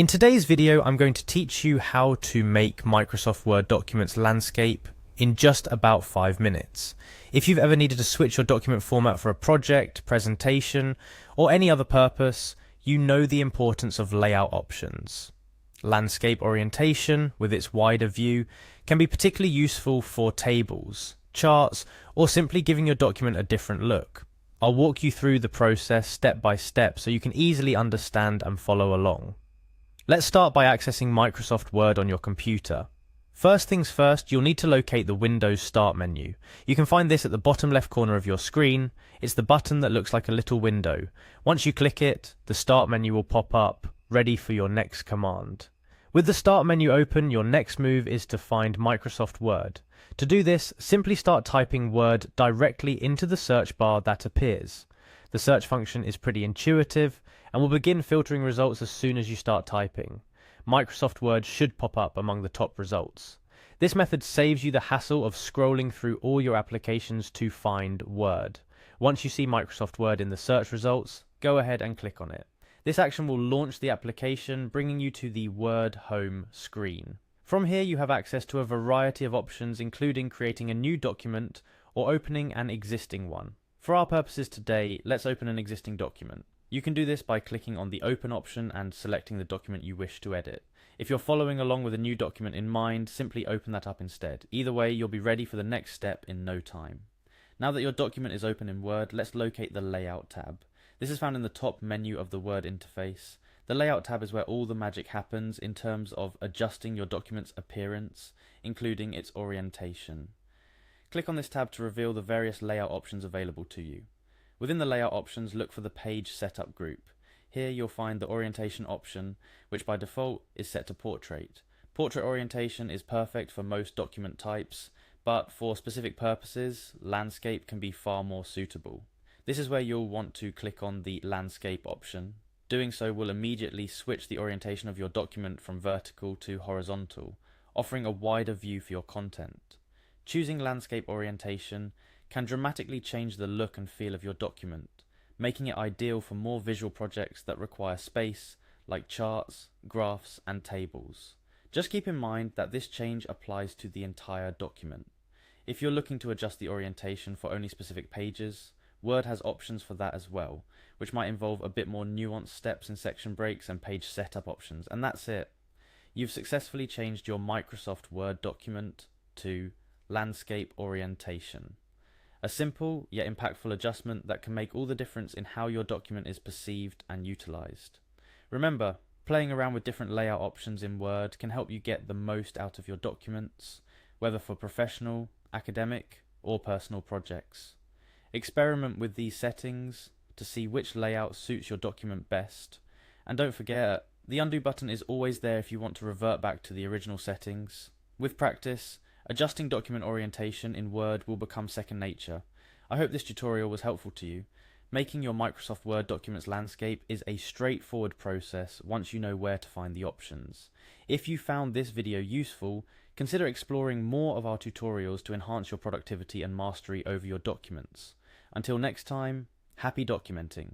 In today's video, I'm going to teach you how to make Microsoft Word documents landscape in just about 5 minutes. If you've ever needed to switch your document format for a project, presentation, or any other purpose, you know the importance of layout options. Landscape orientation, with its wider view, can be particularly useful for tables, charts, or simply giving your document a different look. I'll walk you through the process step by step so you can easily understand and follow along. Let's start by accessing Microsoft Word on your computer. First things first, you'll need to locate the Windows Start menu. You can find this at the bottom left corner of your screen. It's the button that looks like a little window. Once you click it, the Start menu will pop up, ready for your next command. With the Start menu open, your next move is to find Microsoft Word. To do this, simply start typing Word directly into the search bar that appears. The search function is pretty intuitive and will begin filtering results as soon as you start typing. Microsoft Word should pop up among the top results. This method saves you the hassle of scrolling through all your applications to find Word. Once you see Microsoft Word in the search results, go ahead and click on it. This action will launch the application, bringing you to the Word home screen. From here you have access to a variety of options, including creating a new document or opening an existing one. For our purposes today, let's open an existing document. You can do this by clicking on the Open option and selecting the document you wish to edit. If you're following along with a new document in mind, simply open that up instead. Either way, you'll be ready for the next step in no time. Now that your document is open in Word, let's locate the Layout tab. This is found in the top menu of the Word interface. The Layout tab is where all the magic happens in terms of adjusting your document's appearance, including its orientation. Click on this tab to reveal the various layout options available to you. Within the layout options, look for the Page Setup group. Here you'll find the orientation option, which by default is set to portrait. Portrait orientation is perfect for most document types, but for specific purposes, landscape can be far more suitable. This is where you'll want to click on the landscape option. Doing so will immediately switch the orientation of your document from vertical to horizontal, offering a wider view for your content. Choosing landscape orientation can dramatically change the look and feel of your document, making it ideal for more visual projects that require space, like charts, graphs, and tables. Just keep in mind that this change applies to the entire document. If you're looking to adjust the orientation for only specific pages, Word has options for that as well, which might involve a bit more nuanced steps in section breaks and page setup options, and that's it. You've successfully changed your Microsoft Word document to landscape orientation. A simple yet impactful adjustment that can make all the difference in how your document is perceived and utilized. Remember, playing around with different layout options in Word can help you get the most out of your documents, whether for professional, academic, or personal projects. Experiment with these settings to see which layout suits your document best. And don't forget, the undo button is always there if you want to revert back to the original settings. With practice, adjusting document orientation in Word will become second nature. I hope this tutorial was helpful to you. Making your Microsoft Word documents landscape is a straightforward process once you know where to find the options. If you found this video useful, consider exploring more of our tutorials to enhance your productivity and mastery over your documents. Until next time, happy documenting.